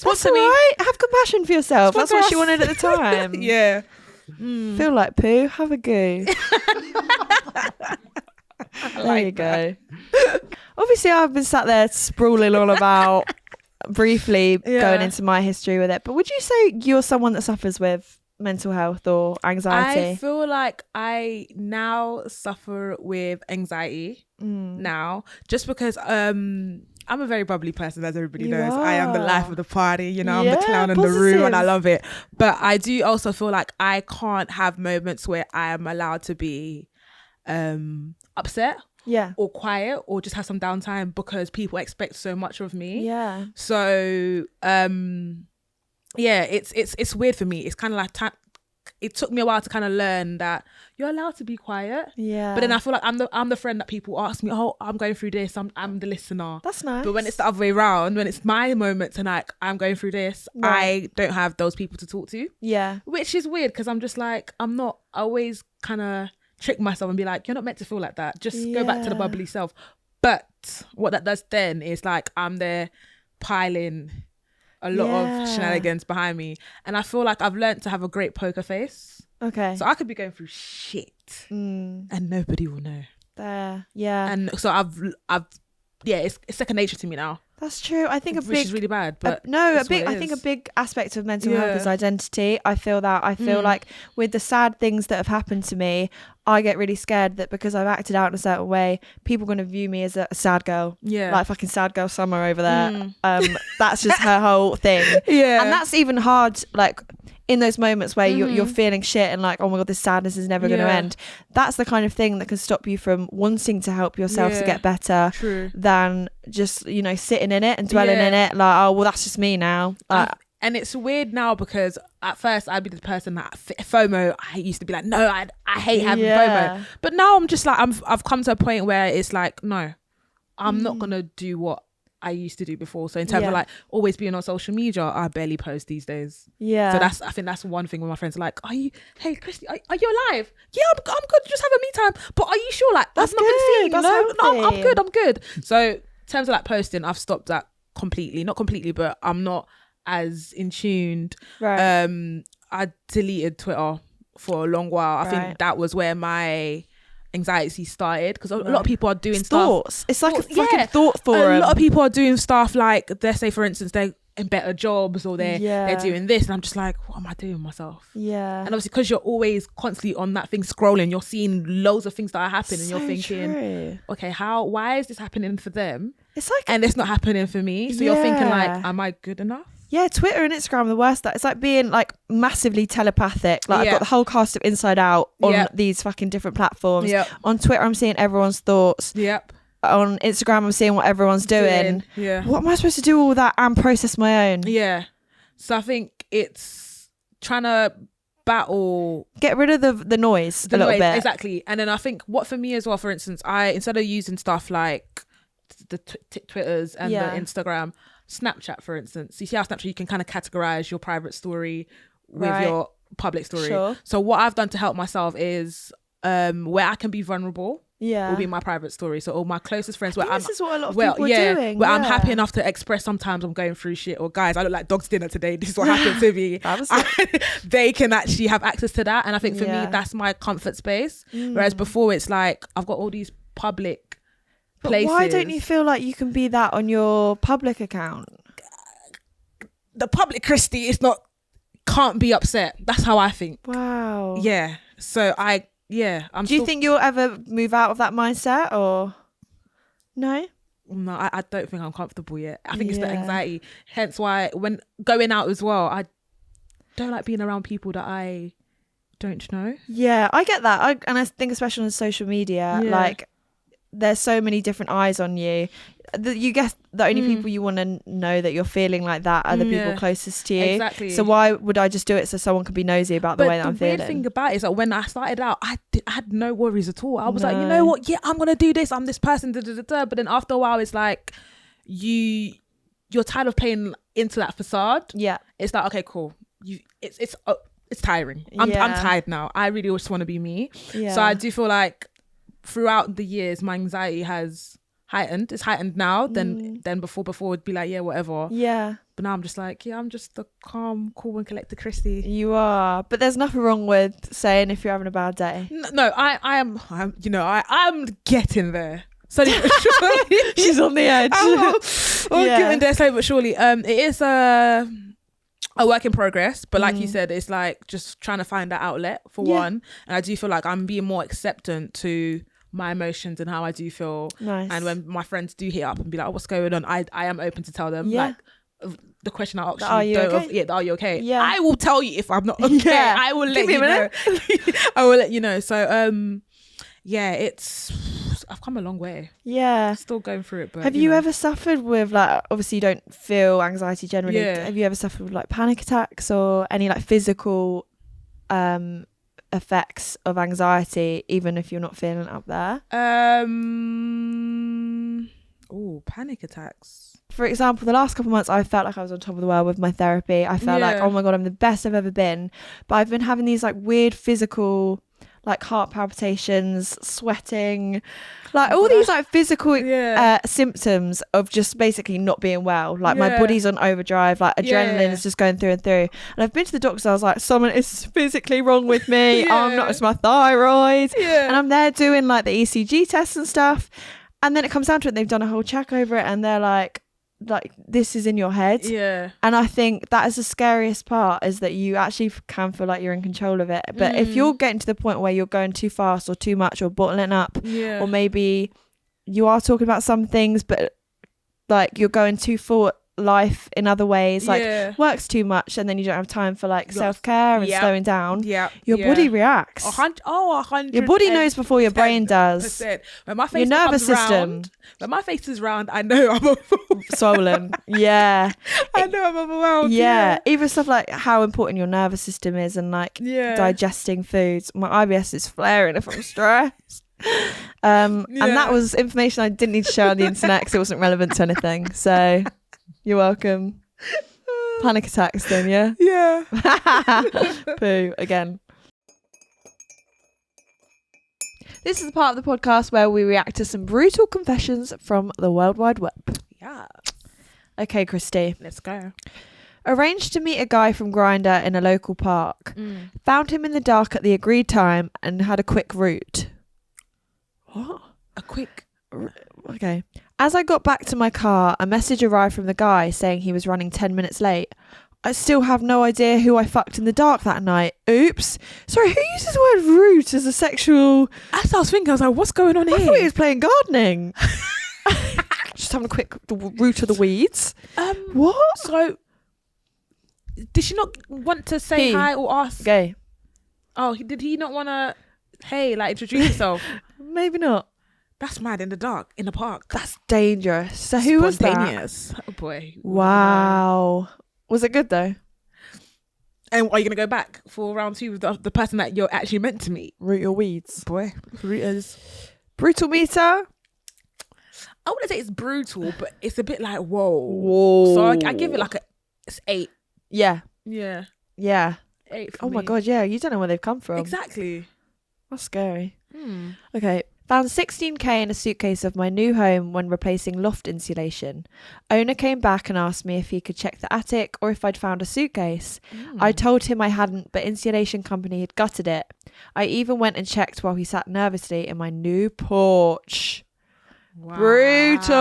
That's all right. Have compassion for yourself. That's what she wanted at the time. Yeah. Feel like poo. Have a goo. There you go. Obviously, I've been sat there sprawling all about briefly going into my history with it. But would you say you're someone that suffers with mental health or anxiety? I feel like I now suffer with anxiety now, just because I'm a very bubbly person, as everybody knows. I am the life of the party, I'm the clown in the room, and I love it. But I do also feel like I can't have moments where I am allowed to be upset or quiet or just have some downtime, because people expect so much of me. Yeah. So it's weird for me. It's kind of like it took me a while to kind of learn that you're allowed to be quiet. Yeah. But then I feel like I'm the friend that people ask me, oh, I'm going through this. I'm the listener. That's nice. But when it's the other way around, when it's my moment to like, I'm going through this, I don't have those people to talk to. Yeah. Which is weird, because I'm just like, I always kind of trick myself and be like, you're not meant to feel like that. Just go back to the bubbly self. But what that does then is like, I'm there piling a lot of shenanigans behind me, and I feel like I've learned to have a great poker face. Okay. So I could be going through shit and nobody will know. And so I've it's second nature to me now. That's true. I think which is really bad, but I think a big aspect of mental health is identity. I feel like with the sad things that have happened to me, I get really scared that because I've acted out in a certain way, people are going to view me as a sad girl. Yeah. Like fucking sad girl Summer over there. That's just her whole thing. Yeah. And that's even hard, like in those moments where you're feeling shit and like, oh my God, this sadness is never going to end. That's the kind of thing that can stop you from wanting to help yourself to get better. True. Than just, sitting in it and dwelling in it. Like, oh, well, that's just me now. And it's weird now, because at first I'd be the person that FOMO, I used to be like, no, I hate having FOMO. But now I'm just like, I've come to a point where it's like, no, I'm not going to do what I used to do before. So in terms of like always being on social media, I barely post these days. Yeah. So I think that's one thing when my friends are like, hey Christy, are you alive? Yeah, I'm good. Just have a me time. But are you sure? Like, that's not been seen. No, I'm good. So in terms of like posting, I've stopped that completely. Not completely, but I'm not as in tuned. Right. I deleted Twitter for a long while. I think that was where my anxiety started, because a lot of people are doing thoughts. It's like a fucking thought forum. A lot of people are doing stuff like, let's say for instance, they're in better jobs or they're doing this, and I'm just like, what am I doing with myself? Yeah. And obviously because you're always constantly on that thing scrolling, you're seeing loads of things that are happening, and you're thinking, okay, why is this happening for them? It's like, and it's not happening for me. So you're thinking like, am I good enough? Yeah, Twitter and Instagram are the worst. It's like being like massively telepathic. Like I've got the whole cast of Inside Out on these fucking different platforms. Yep. On Twitter, I'm seeing everyone's thoughts. Yep. On Instagram, I'm seeing what everyone's doing. Yeah. What am I supposed to do all that and process my own? Yeah. So I think it's trying to get rid of the noise a little bit. Exactly. And then I think what for me as well, for instance, I instead of using stuff like the Twitters and the Instagram, Snapchat, for instance, you see how Snapchat you can kind of categorize your private story with your public story. Sure. So what I've done to help myself is where I can be vulnerable will be my private story. So all my closest friends where this is what a lot of people are doing. Where I'm happy enough to express sometimes I'm going through shit, or guys, I look like dog's dinner today. This is what happened to me. They can actually have access to that. And I think for me, that's my comfort space. Whereas before it's like, I've got all these public places. Why don't you feel like you can be that on your public account? The public Christie can't be upset. That's how I think. Wow. Yeah. So do you think you'll ever move out of that mindset, or no? No, I don't think I'm comfortable yet. I think it's the anxiety. Hence why when going out as well, I don't like being around people that I don't know. Yeah, I get that. And I think especially on social media, like there's so many different eyes on you. You guess the only people you want to know that you're feeling like that are the people closest to you. Exactly. So why would I just do it so someone could be nosy about the way that I'm feeling? The weird thing about it is that when I started out, I had no worries at all. I was like, you know what? Yeah, I'm gonna do this. I'm this person. But then after a while, it's like you're tired of playing into that facade. Yeah. It's like, okay, cool. It's tiring. I'm tired now. I really just want to be me. Yeah. So I do feel like throughout the years, my anxiety has heightened. It's heightened now than before. Before would be like, yeah, whatever. Yeah. But now I'm just like, yeah, I'm just the calm, cool and collected Christie. You are. But there's nothing wrong with saying if you're having a bad day. No, I'm getting there. So she's on the edge. I'm getting there slowly but surely. It is a work in progress, but like you said, it's like just trying to find that outlet for one. And I do feel like I'm being more acceptant to my emotions and how I do feel. Nice. And when my friends do hit up and be like, oh, what's going on? I am open to tell them. Like the question I asked you, are you okay? Yeah. I will tell you if I'm not okay. Yeah. I will let you know. I will let you know. So I've come a long way. Yeah. Still going through it. But have you ever suffered with, like, obviously you don't feel anxiety generally. Yeah. Have you ever suffered with like panic attacks or any like physical effects of anxiety, even if you're not feeling up there? Panic attacks. For example, the last couple of months I felt like I was on top of the world with my therapy. I felt like, oh my God, I'm the best I've ever been. But I've been having these like weird physical, like heart palpitations, sweating, like all these like physical symptoms of just basically not being well. Like my body's on overdrive, like adrenaline is just going through and through. And I've been to the doctors. I was like, someone is physically wrong with me. I'm not, it's my thyroid. And I'm there doing like the ECG tests and stuff. And then it comes down to it. They've done a whole check over it and they're like this is in your head. And I think that is the scariest part, is that you actually can feel like you're in control of it. But if you're getting to the point where you're going too fast or too much or bottling up, or maybe you are talking about some things but like you're going too full life in other ways, like works too much and then you don't have time for like self-care and slowing down, your body reacts. 100%. Your body knows before your brain does. When my face your nervous system when my face is round, I know I'm swollen. I know I'm overwhelmed. Even stuff like how important your nervous system is and like digesting foods. My IBS is flaring if I'm stressed. And that was information I didn't need to share on the internet because it wasn't relevant to anything. So you're welcome. Panic attacks then, yeah? Poo, again. This is the part of the podcast where we react to some brutal confessions from the World Wide Web. Yeah. Okay, Christie. Let's go. Arranged to meet a guy from Grindr in a local park. Found him in the dark at the agreed time and had a quick route. What? A quick... Okay. As I got back to my car, a message arrived from the guy saying he was running 10 minutes late. I still have no idea who I fucked in the dark that night. Oops. Sorry, who uses the word root as a sexual... As I was thinking, I was like, what's going on here? I thought he was playing gardening. Just having a quick root of the weeds. What? So, did she not want to say hi or ask? Gay. Oh, did he not want to, hey, like introduce yourself? Maybe not. That's mad, in the dark, in the park. That's dangerous. So who was that? Oh boy. Wow. Was it good though? And are you going to go back for round 2 with the person that you're actually meant to meet? Root your weeds. Boy. Rooters. Brutal meter? I wouldn't say it's brutal, but it's a bit like, whoa. So I give it like it's 8. Yeah. Yeah. 8 for me. My God, yeah. You don't know where they've come from. Exactly. That's scary. Okay. Found 16k in a suitcase of my new home when replacing loft insulation. Owner came back and asked me if he could check the attic or if I'd found a suitcase. I told him I hadn't, but insulation company had gutted it. I even went and checked while he sat nervously in my new porch. Wow. Brutal.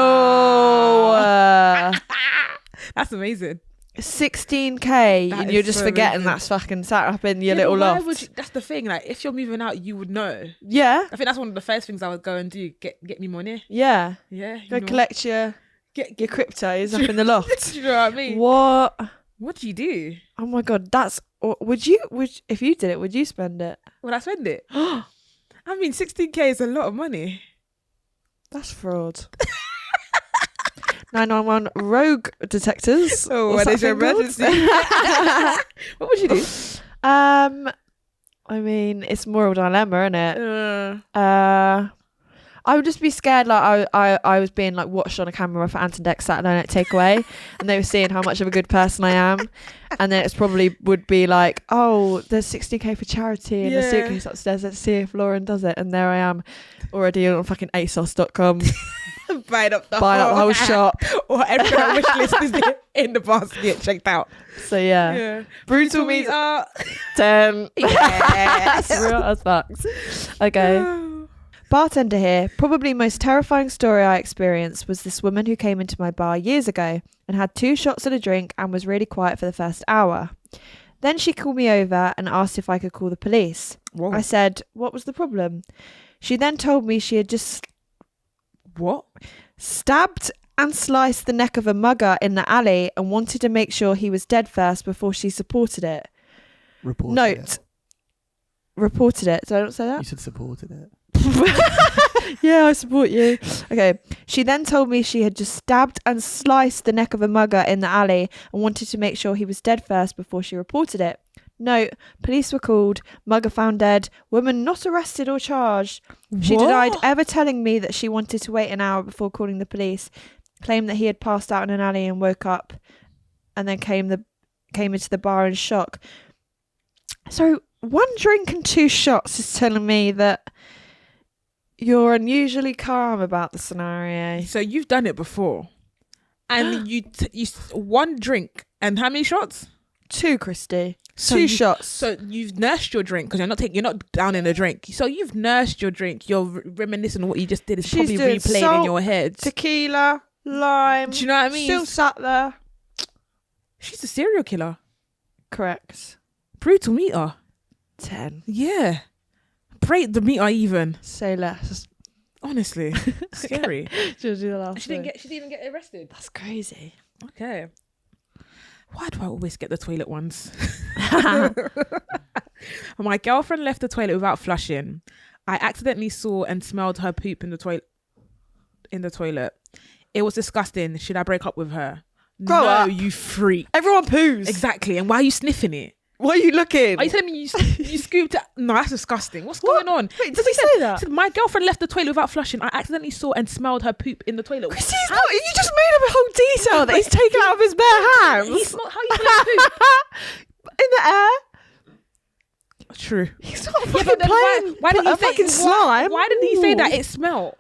That's amazing. 16k and you're just so forgetting amazing. That's fucking sat up in your little loft. That's the thing, like if you're moving out you would know. Yeah, I think that's one of the first things I would go and do. Get me money. Yeah go collect your cryptos up in the loft. Do you know what I mean? What do you do? Oh my god, that's would you if you did it, would you spend it? Would I spend it? I mean 16k is a lot of money. That's fraud. 911 rogue detectors. Oh, what is your emergency? What would you do? I mean, it's moral dilemma, isn't it? I would just be scared, like I was being like watched on a camera for Ant and Dec Saturday Night Takeaway, and they were seeing how much of a good person I am, and then it's probably would be like, oh, there's 60k for charity in the suitcase upstairs. Let's see if Lauren does it, and there I am, already on fucking ASOS.com. Buying up the whole shop. Or everything on wish list is in the basket checked out. So yeah. Brutal meter 10. Yes. Real as facts. Okay. Bartender here. Probably most terrifying story I experienced was this woman who came into my bar years ago and had 2 shots and a drink and was really quiet for the first hour. Then she called me over and asked if I could call the police. Whoa. I said, what was the problem? She then told me she had just stabbed and sliced the neck of a mugger in the alley and wanted to make sure he was dead first before she supported it. Reported it. Did I not say that? You said supported it. Yeah, I support you. Okay. She then told me she had just stabbed and sliced the neck of a mugger in the alley and wanted to make sure he was dead first before she reported it. Note, police were called, mugger found dead, woman not arrested or charged. She denied ever telling me that she wanted to wait an hour before calling the police, claimed that he had passed out in an alley and woke up, and then came into the bar in shock. So 1 drink and 2 shots is telling me that you're unusually calm about the scenario. So you've done it before, and you 1 drink and how many shots? 2, Christie. So 2 shots. So you've nursed your drink because you're not down in a drink. So you've nursed your drink. You're reminiscing on what you just did. It's probably replayed salt, in your head. Tequila, lime. Do you know what I mean? Still sat there. She's a serial killer. Correct. Brutal meter. 10. Yeah. Break the meter even. Say less. Honestly, scary. She'll do the last. She didn't even get arrested. That's crazy. Okay. Why do I always get the toilet ones? My girlfriend left the toilet without flushing. I accidentally saw and smelled her poop in the toilet. It was disgusting. Should I break up with her? Grow up. You freak. Everyone poos. Exactly. And why are you sniffing it? Why are you looking? Are you telling me you scooped it? No, that's disgusting. What's going on? Wait, did he say that? Said, my girlfriend left the toilet without flushing. I accidentally saw and smelled her poop in the toilet. Chrissy, you just made up a whole detail that he's taken out of his bare hands. He's not, how you smell poop? In the air. True. He's not fucking playing. Why did he say slime? Why did he say that it smelled?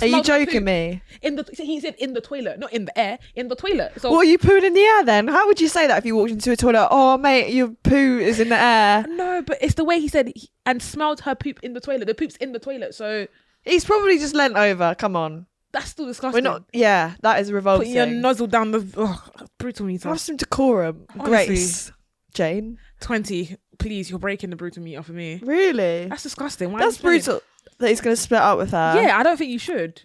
Are you joking me? He said in the toilet, not in the air, in the toilet. So what, are you pooing in the air then? How would you say that if you walked into a toilet? Oh mate, your poo is in the air. No, but it's the way he said and smelled her poop in the toilet. The poop's in the toilet, so he's probably just leant over. Come on. That's still disgusting. That is revolting. Putting your nozzle down the brutal meter. Have some decorum. Honestly. Grace. Jane. 20. Please, you're breaking the brutal meter for me. Really? That's disgusting. Why that's brutal. That he's going to split up with her. Yeah, I don't think you should.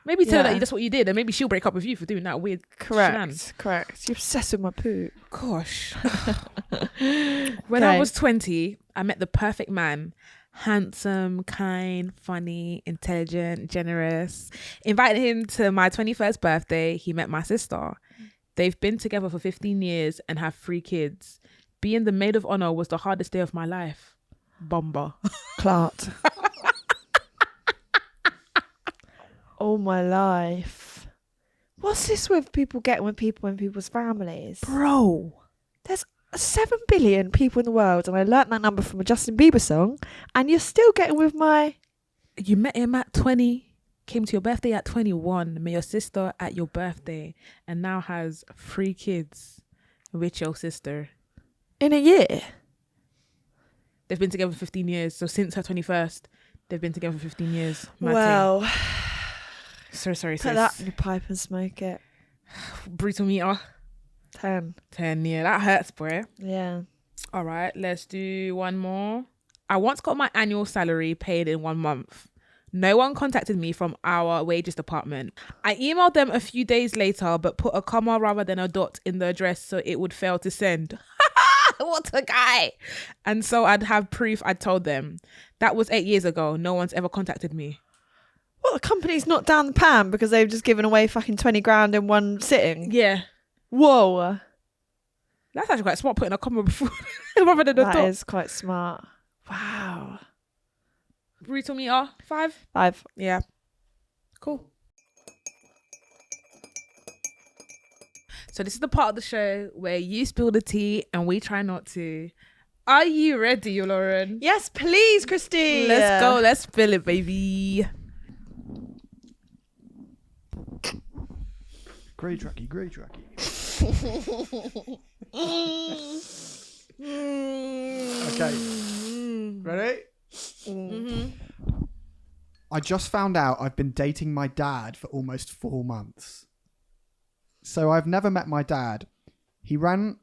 Maybe tell her that that's what you did, and maybe she'll break up with you for doing that weird. Correct. You're obsessed with my poo. Gosh. When I was 20, I met the perfect man. Handsome, kind, funny, intelligent, generous. Invited him to my 21st birthday. He met my sister. They've been together for 15 years and have 3 kids. Being the maid of honor was the hardest day of my life. Bomber. Clart. Oh my life. What's this with people getting with people in people's families? Bro. There's 7 billion people in the world, and I learnt that number from a Justin Bieber song, and you're still getting with my You met him at 20, came to your birthday at 21, met your sister at your birthday, and now has 3 kids with your sister. In a year? They've been together for 15 years. So since her 21st, they've been together for 15 years. Well, sorry. Put that in your pipe and smoke it. Brutal meter. 10. 10, yeah. That hurts, boy. Yeah. All right, let's do one more. I once got my annual salary paid in 1 month. No one contacted me from our wages department. I emailed them a few days later, but put a comma rather than a dot in the address so it would fail to send. What a guy. And so I'd have proof I'd told them. That was 8 years ago. No one's ever contacted me. What, the company's not down the pan because they've just given away fucking 20 grand in one sitting? Yeah. Whoa. That's actually quite smart, putting a comma before rather than a dot. That is quite smart. Wow. Brutal meter, 5? 5. Yeah. Cool. So this is the part of the show where you spill the tea and we try not to. Are you ready, Lauren? Yes, please, Christie. Let's go. Let's spill it, baby. Grey tracky. Okay. Ready? Mm-hmm. I just found out I've been dating my dad for almost 4 months. So I've never met my dad. I've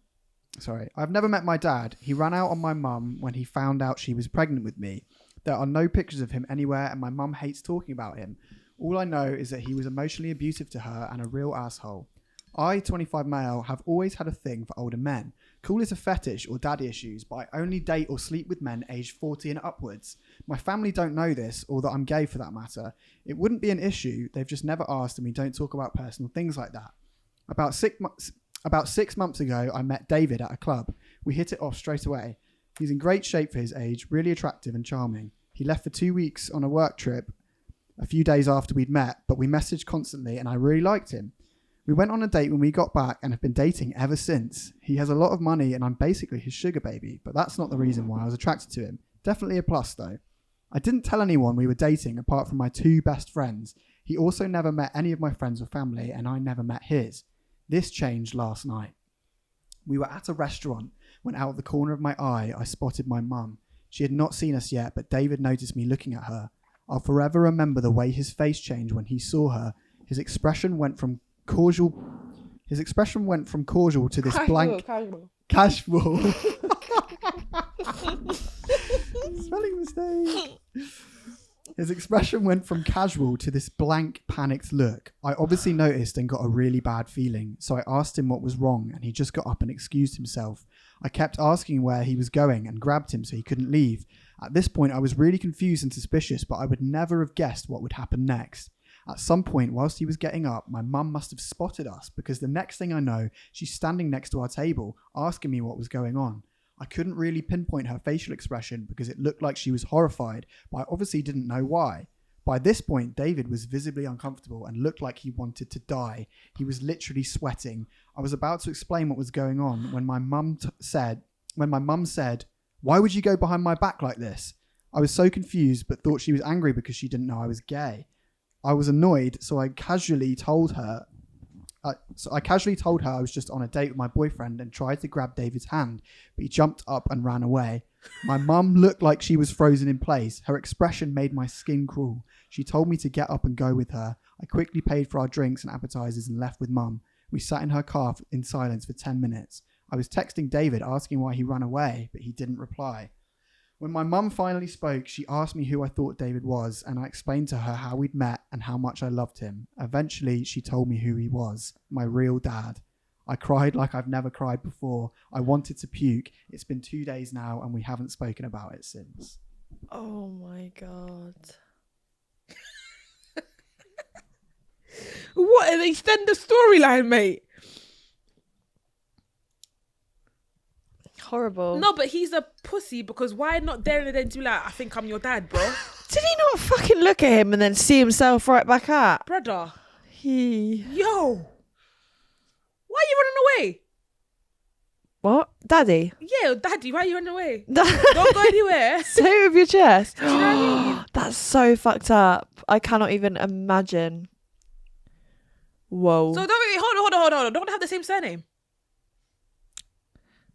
never met my dad. He ran out on my mum when he found out she was pregnant with me. There are no pictures of him anywhere and my mum hates talking about him. All I know is that he was emotionally abusive to her and a real asshole. I, 25 male, have always had a thing for older men. Call it a fetish or daddy issues, but I only date or sleep with men aged 40 and upwards. My family don't know this, or that I'm gay for that matter. It wouldn't be an issue, they've just never asked and we don't talk about personal things like that. About 6 months ago, I met David at a club. We hit it off straight away. He's in great shape for his age, really attractive and charming. He left for 2 weeks on a work trip a few days after we'd met, but we messaged constantly and I really liked him. We went on a date when we got back and have been dating ever since. He has a lot of money and I'm basically his sugar baby, but that's not the reason why I was attracted to him. Definitely a plus though. I didn't tell anyone we were dating apart from my 2 best friends. He also never met any of my friends or family and I never met his. This changed last night. We were at a restaurant when out of the corner of my eye I spotted my mum. She had not seen us yet, but David noticed me looking at her. I'll forever remember the way his face changed when he saw her. His expression went from cordial to this casual. Spelling mistake. His expression went from casual to this blank, panicked look. I obviously noticed and got a really bad feeling, so I asked him what was wrong and he just got up and excused himself. I kept asking where he was going and grabbed him so he couldn't leave. At this point, I was really confused and suspicious, but I would never have guessed what would happen next. At some point, whilst he was getting up, my mum must have spotted us because the next thing I know, she's standing next to our table, asking me what was going on. I couldn't really pinpoint her facial expression because it looked like she was horrified, but I obviously didn't know why. By this point, David was visibly uncomfortable and looked like he wanted to die. He was literally sweating. I was about to explain what was going on when my mum said, "Why would you go behind my back like this?" I was so confused, but thought she was angry because she didn't know I was gay. I was annoyed, so I casually told her I was just on a date with my boyfriend and tried to grab David's hand, but he jumped up and ran away. My mum looked like she was frozen in place. Her expression made my skin crawl. She told me to get up and go with her. I quickly paid for our drinks and appetizers and left with mum. We sat in her car in silence for 10 minutes. I was texting David asking why he ran away, but he didn't reply. When my mum finally spoke, she asked me who I thought David was, and I explained to her how we'd met and how much I loved him. Eventually, she told me who he was, my real dad. I cried like I've never cried before. I wanted to puke. It's been 2 days now, and we haven't spoken about it since. Oh my God. What an extended storyline, mate. Horrible. No, but he's a pussy because why not there and then do like, I think I'm your dad, bro? Did he not fucking look at him and then see himself right back up? Brother. Yo. Why are you running away? What? Daddy? Yeah, daddy, why are you running away? Don't go anywhere. Say it with your chest. Do you know what I mean? That's so fucked up. I cannot even imagine. Whoa. So hold on. Don't have the same surname.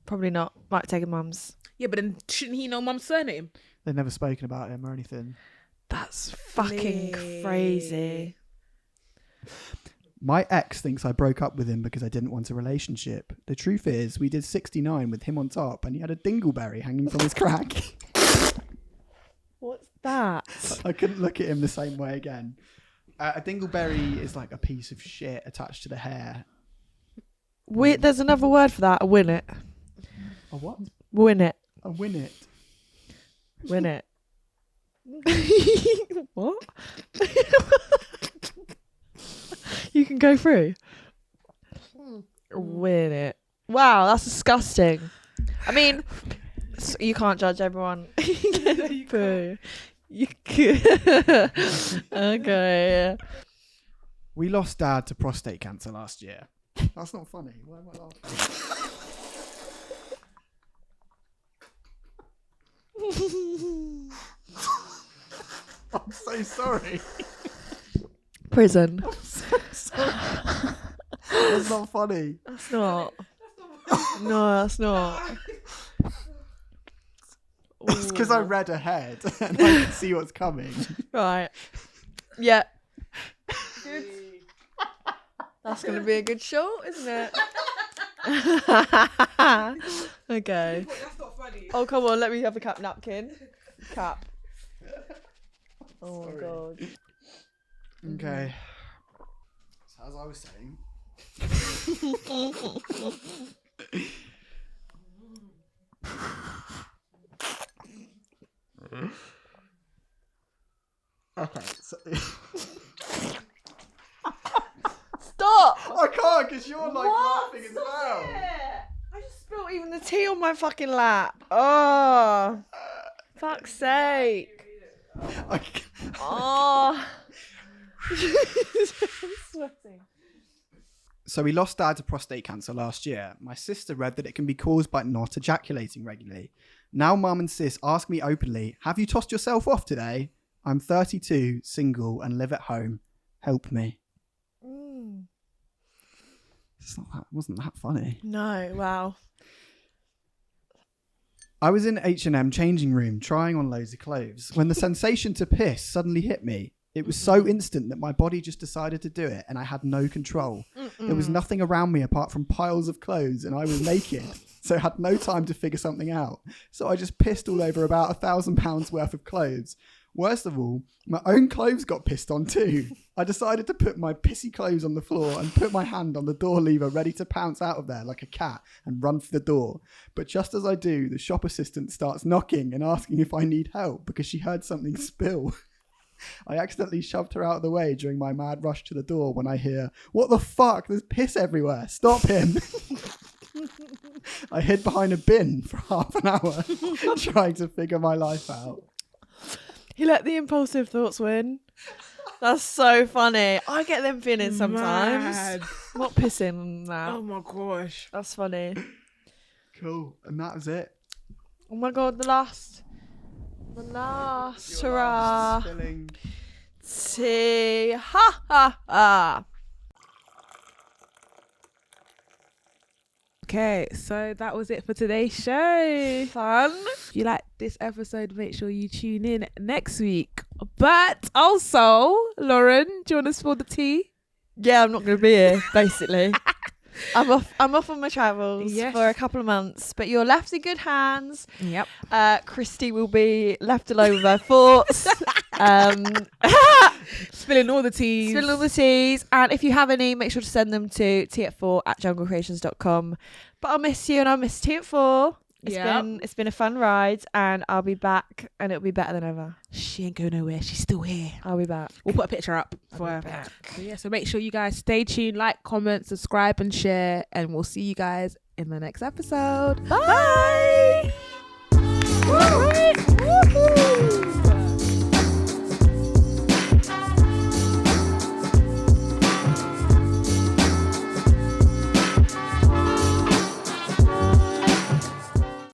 Probably not. Might take a mum's. Yeah, but then shouldn't he know mum's surname? They've never spoken about him or anything. That's fucking crazy. My ex thinks I broke up with him because I didn't want a relationship. The truth is, we did 69 with him on top and he had a dingleberry hanging from his crack. What's that? I couldn't look at him the same way again. A dingleberry is like a piece of shit attached to the hair. There's another word for that. A winnet. A what? Winnet. A winnet. Winnet. What? You can go through. Winnet. Wow, that's disgusting. I mean, you can't judge everyone. You could. Okay. We lost Dad to prostate cancer last year. That's not funny. Why am I laughing? I'm so sorry. Prison. I'm so sorry. That's not funny. That's not. No, that's not. It's because I read ahead and I can see what's coming. Right. Yeah. Good. That's going to be a good show, isn't it? Okay. That's not funny. Oh, come on. Let me have a napkin. Cap. Oh, Sorry. God. Okay. So as I was saying. Okay. So Stop! I can't because you're like What? laughing as Stop well. it. I just spilled even the tea on my fucking lap. Oh. Fuck's sake. Oh. I'm sweating. So we lost Dad to prostate cancer last year. My sister read that it can be caused by not ejaculating regularly. Now Mum and Sis ask me openly, have you tossed yourself off today? I'm 32, single and live at home. Help me. Wasn't that funny? No, wow. I was in H&M changing room trying on loads of clothes when the sensation to piss suddenly hit me. It was so instant that my body just decided to do it and I had no control. There was nothing around me apart from piles of clothes and I was naked, so I had no time to figure something out. So I just pissed all over about £1,000 worth of clothes. Worst of all, my own clothes got pissed on too. I decided to put my pissy clothes on the floor and put my hand on the door lever ready to pounce out of there like a cat and run for the door. But just as I do, the shop assistant starts knocking and asking if I need help because she heard something spill. I accidentally shoved her out of the way during my mad rush to the door when I hear, "What the fuck? There's piss everywhere. Stop him." I hid behind a bin for half an hour trying to figure my life out. He let the impulsive thoughts win. That's so funny. I get them feelings sometimes. Mad. Not pissing now. Oh my gosh. That's funny. Cool. And that was it. Oh my God, the last. Hurrah. Spilling. Tea. Ha ha ha. Okay, so that was it for today's show. Fun. If you like this episode, make sure you tune in next week. But also, Lauren, do you want to spill the tea? Yeah, I'm not going to be here, basically. I'm off on my travels for a couple of months, but you're left in good hands. Yep. Christie will be left alone with her thoughts. Spilling all the teas. And if you have any, make sure to send them to tea@4@junglecreations.com. But I'll miss you and I'll miss Tea at 4. It's been a fun ride and I'll be back and it'll be better than ever. She ain't going nowhere. She's still here. I'll be back. We'll put a picture up for her. So make sure you guys stay tuned, like, comment, subscribe and share, and we'll see you guys in the next episode. Bye.